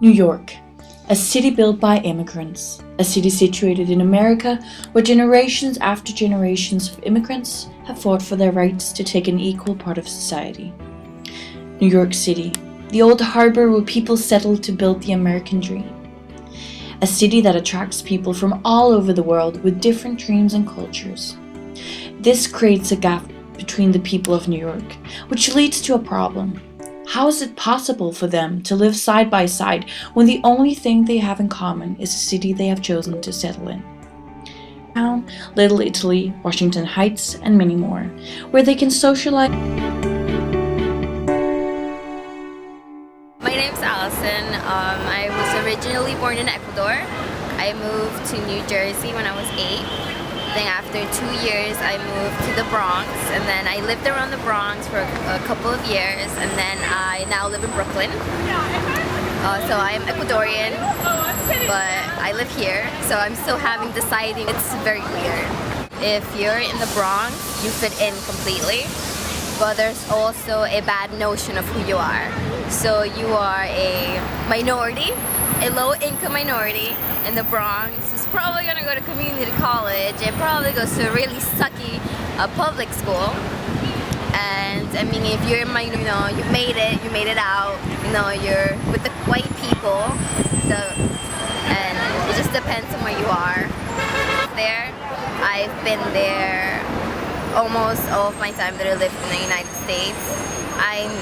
New York, a city built by immigrants, a city situated in America where generations after generations of immigrants have fought for their rights to take an equal part of society. New York City, the old harbor where people settled to build the American dream. A city that attracts people from all over the world with different dreams and cultures. This creates a gap between the people of New York, which leads to a problem. How is it possible for them to live side by side when the only thing they have in common is the city they have chosen to settle in? Town, Little Italy, Washington Heights, and many more, where they can socialize. My name's Allison. I was originally born in Ecuador. I moved to New Jersey when I was 8. Then after 2 years, I moved to the Bronx, and then I lived around the Bronx for a couple of years, and then I now live in Brooklyn. So I am Ecuadorian, but I live here, so I'm still deciding. It's very weird. If you're in the Bronx, you fit in completely, but there's also a bad notion of who you are. So you are a minority, a low-income minority in the Bronx, who's probably gonna go to community college and probably goes to a really sucky public school. And I mean, if you're you made it out, you're with the white people, and it just depends on where you are. I've been there almost all of my time that I lived in the United States. I'm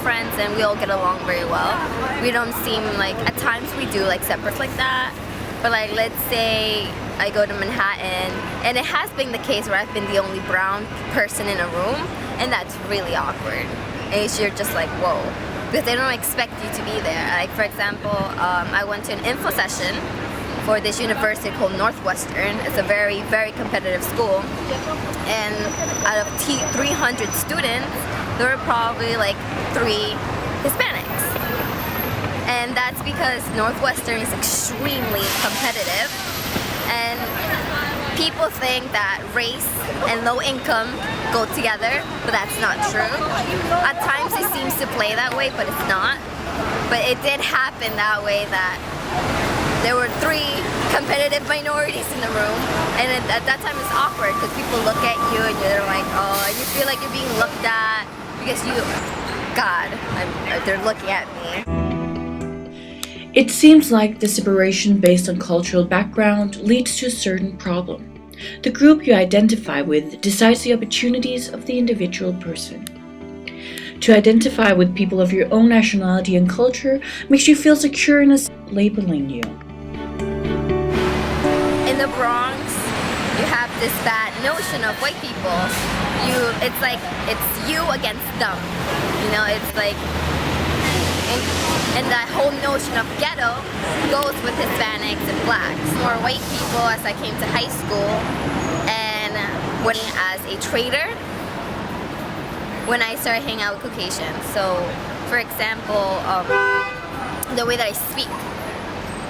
friends and we all get along very well. We don't seem like, at times we do like separate like that, but like let's say I go to Manhattan, and it has been the case where I've been the only brown person in a room, and that's really awkward. And you're just like, whoa, because they don't expect you to be there. Like for example, I went to an info session for this university called Northwestern. It's a very, very competitive school, and out of 300 students, there were probably like 3 Hispanics. And that's because Northwestern is extremely competitive, and people think that race and low income go together, but that's not true. At times it seems to play that way, but it's not. But it did happen that way, that there were 3 competitive minorities in the room, and at that time it's awkward because people look at you and you're like, oh, and you feel like you're being looked at because they're looking at me. It seems like the separation based on cultural background leads to a certain problem. The group you identify with decides the opportunities of the individual person. To identify with people of your own nationality and culture makes you feel secure in labeling you. In the Bronx, you have this bad notion of white people. It's like it's you against them. It's like, and that whole notion of ghetto goes with Hispanics and blacks. More white people as I came to high school, and working as a trader when I started hanging out with Caucasians. So, for example, the way that I speak.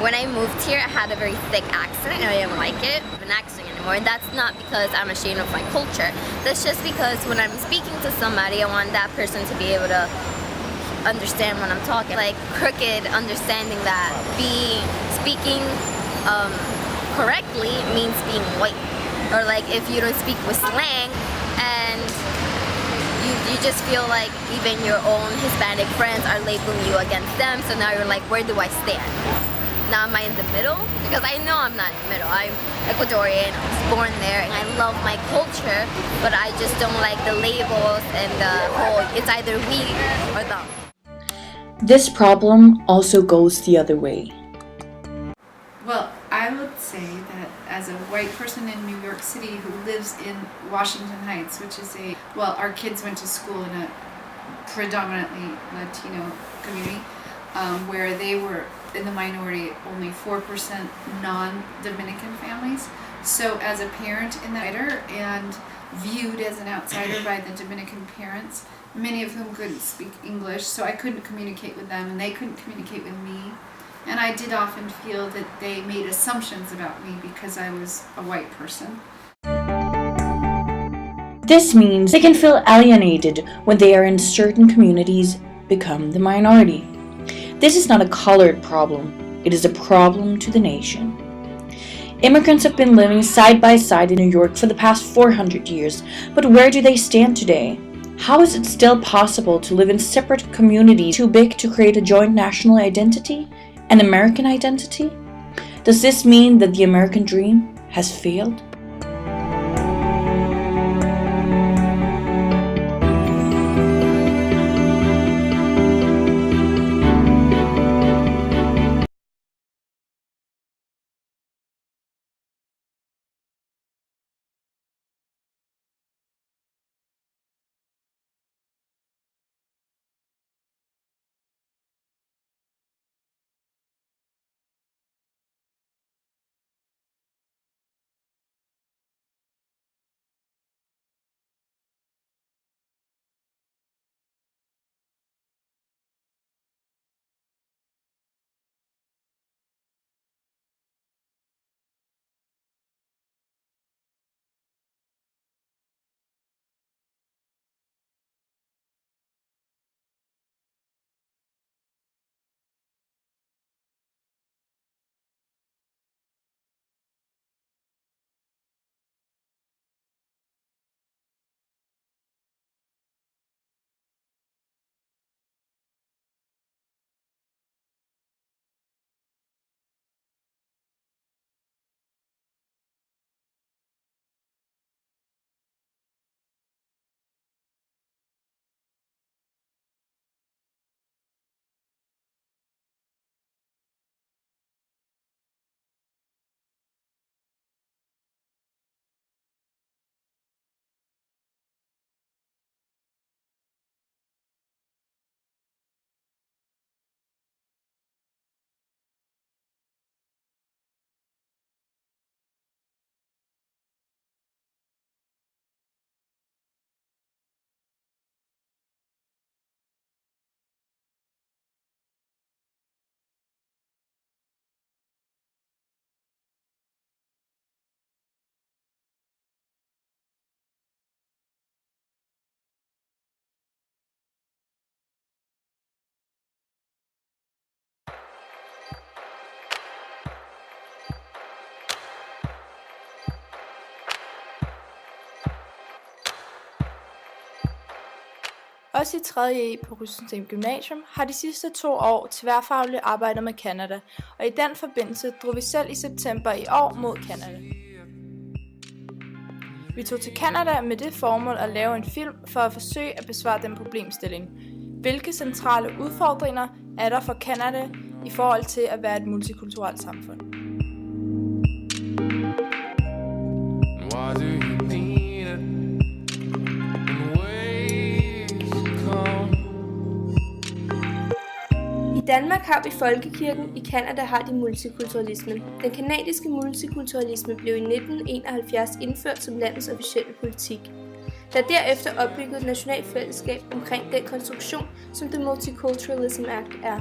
When I moved here, I had a very thick accent, and I didn't like it, an accent anymore. And that's not because I'm ashamed of my culture. That's just because when I'm speaking to somebody, I want that person to be able to understand when I'm talking. Like crooked understanding that speaking correctly means being white. Or like if you don't speak with slang, and you just feel like even your own Hispanic friends are labeling you against them, so now you're like, where do I stand? Now am I in the middle? Because I know I'm not in the middle. I'm Ecuadorian, I was born there, and I love my culture, but I just don't like the labels and the whole, it's either we or them. This problem also goes the other way. Well, I would say that as a white person in New York City who lives in Washington Heights, which is our kids went to school in a predominantly Latino community, where they were in the minority, only 4% non-Dominican families. So as a parent in that and viewed as an outsider by the Dominican parents, many of whom couldn't speak English, so I couldn't communicate with them and they couldn't communicate with me. And I did often feel that they made assumptions about me because I was a white person. This means they can feel alienated when they are in certain communities, become the minority. This is not a colored problem, it is a problem to the nation. Immigrants have been living side by side in New York for the past 400 years, but where do they stand today? How is it still possible to live in separate communities too big to create a joint national identity, an American identity? Does this mean that the American dream has failed? Også i 3.E på Rysensteen Gymnasium har de sidste 2 år tværfagligt arbejdet med Canada, og i den forbindelse drog vi selv i september i år mod Canada. Vi tog til Canada med det formål at lave en film for at forsøge at besvare den problemstilling. Hvilke centrale udfordringer er der for Canada i forhold til at være et multikulturelt samfund? I Danmark har vi folkekirken, i Canada har de multikulturalismen. Den canadiske multikulturalisme blev i 1971 indført som landets officielle politik. Der er derefter opbygget et nationalt fællesskab omkring den konstruktion, som The Multiculturalism Act er.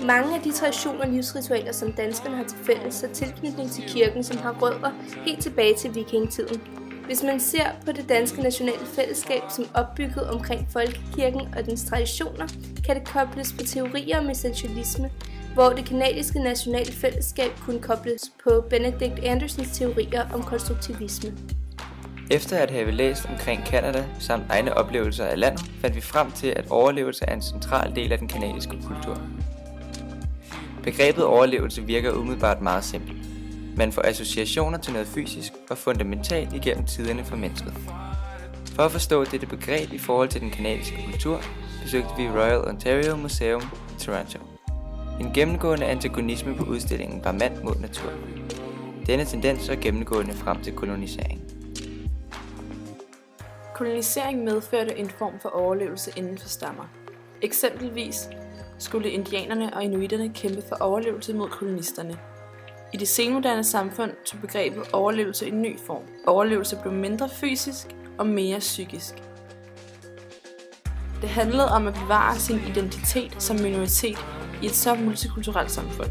Mange af de traditioner og livsritualer, som danskerne har til fælles, har tilknytning til kirken, som har rødder helt tilbage til vikingetiden. Hvis man ser på det danske nationale fællesskab som opbygget omkring folkekirken og dens traditioner, kan det kobles på teorier om essentialisme, hvor det canadiske nationale fællesskab kunne kobles på Benedict Andersons teorier om konstruktivisme. Efter at have læst omkring Canada samt egne oplevelser af landet, fandt vi frem til, at overlevelse er en central del af den canadiske kultur. Begrebet overlevelse virker umiddelbart meget simpelt. Man får associationer til noget fysisk og fundamentalt igennem tiderne for mennesket. For at forstå dette begreb i forhold til den canadiske kultur, besøgte vi Royal Ontario Museum i Toronto. En gennemgående antagonisme på udstillingen var mand mod natur. Denne tendens var gennemgående frem til kolonisering. Kolonisering medførte en form for overlevelse inden for stammer. Eksempelvis skulle indianerne og inuiterne kæmpe for overlevelse mod kolonisterne. I det senmoderne samfund tog begrebet overlevelse en ny form. Overlevelse blev mindre fysisk og mere psykisk. Det handlede om at bevare sin identitet som minoritet i et så multikulturelt samfund.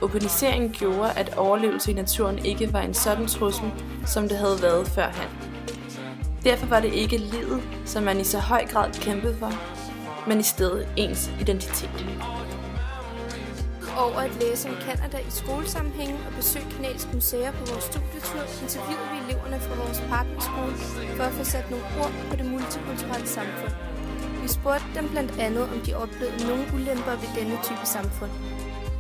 Urbaniseringen gjorde, at overlevelse i naturen ikke var en sådan trussel, som det havde været førhen. Derfor var det ikke livet, som man i så høj grad kæmpede for, men i stedet ens identitet. Over at læse om Canada i skolesammenhænge og besøge kanadiske museer på vores studietur, interviewede vi eleverne fra vores partnerskole for at få sat nogle ord på det multikulturelle samfund. Vi spurgte dem blandt andet, om de oplevede nogle ulemper ved denne type samfund.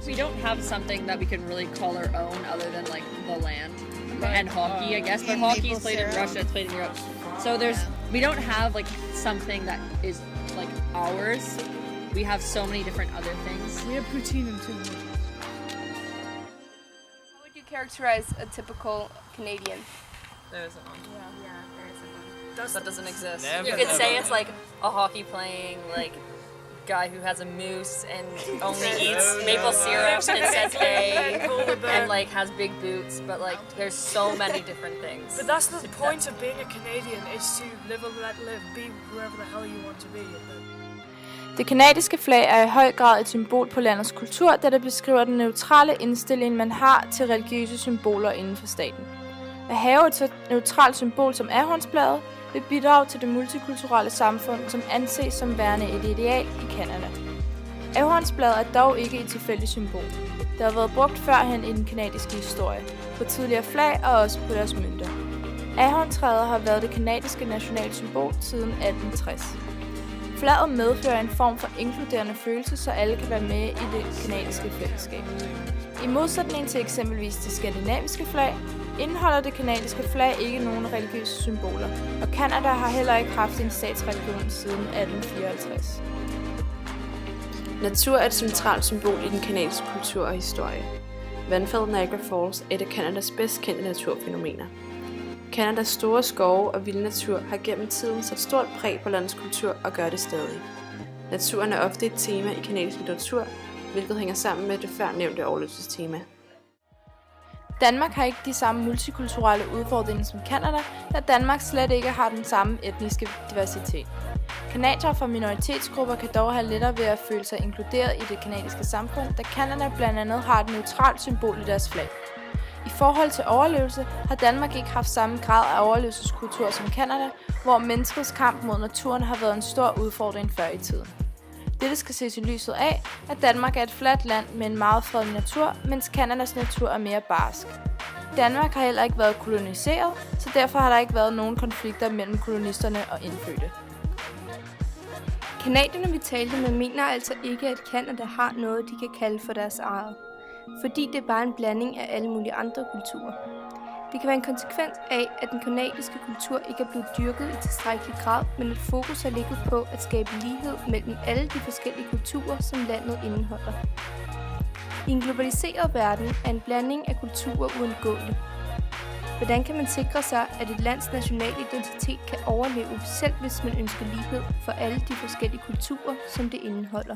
We don't have something that we can really call our own other than like the land and hockey, I guess. But hockey is played in Russia, it's played in Europe. So we don't have like something that is like ours. We have so many different other things. We have poutine and too. How would you characterize a typical Canadian? There isn't one. Yeah, there isn't one. That doesn't exist. Never. You could say it's like a hockey playing like guy who has a moose and only eats maple syrup and says hey and like has big boots, but like there's so many different things. But that's the point of being a Canadian, is to live and let live, be whoever the hell you want to be. Det kanadiske flag er i høj grad et symbol på landets kultur, da det beskriver den neutrale indstilling, man har til religiøse symboler inden for staten. At have et så neutralt symbol som ahornsbladet vil bidrage til det multikulturelle samfund, som anses som værende et ideal i Canada. Ahornsbladet er dog ikke et tilfældigt symbol. Det har været brugt førhen i den kanadiske historie, på tidligere flag og også på deres mønter. Ahorntræet har været det kanadiske nationale symbol siden 1860. Flaget medfører en form for inkluderende følelse, så alle kan være med i det kanadiske fællesskab. I modsætning til eksempelvis det skandinaviske flag, indeholder det kanadiske flag ikke nogen religiøse symboler, og Canada har heller ikke haft en statsreligion siden 1854. Natur er et centralt symbol i den kanadiske kultur og historie. Vandfaldet Niagara Falls er et af Canadas bedst kendte naturfænomener. Canadas store skove og vilde natur har gennem tiden sat stort præg på landets kultur og gør det stadig. Naturen er ofte et tema i kanadisk litteratur, hvilket hænger sammen med det før nævnte overlevelsestema. Danmark har ikke de samme multikulturelle udfordringer som Canada, da Danmark slet ikke har den samme etniske diversitet. Canadiere fra minoritetsgrupper kan dog have lettere ved at føle sig inkluderet i det kanadiske samfund, da Canada blandt andet har et neutralt symbol i deres flag. I forhold til overlevelse har Danmark ikke haft samme grad af overlevelseskultur som Canada, hvor menneskets kamp mod naturen har været en stor udfordring før i tiden. Dette skal ses i lyset af, at Danmark er et fladt land med en meget fredelig natur, mens Canadas natur er mere barsk. Danmark har heller ikke været koloniseret, så derfor har der ikke været nogen konflikter mellem kolonisterne og indfødte. Canadierne, vi talte med, mener altså ikke, at Canada har noget, de kan kalde for deres eget. Fordi det er bare en blanding af alle mulige andre kulturer. Det kan være en konsekvens af, at den kanadiske kultur ikke er blevet dyrket i tilstrækkelig grad, men at fokus har ligget på at skabe lighed mellem alle de forskellige kulturer, som landet indeholder. I en globaliseret verden er en blanding af kulturer uundgåelig. Hvordan kan man sikre sig, at et lands nationale identitet kan overleve, selv hvis man ønsker lighed for alle de forskellige kulturer, som det indeholder?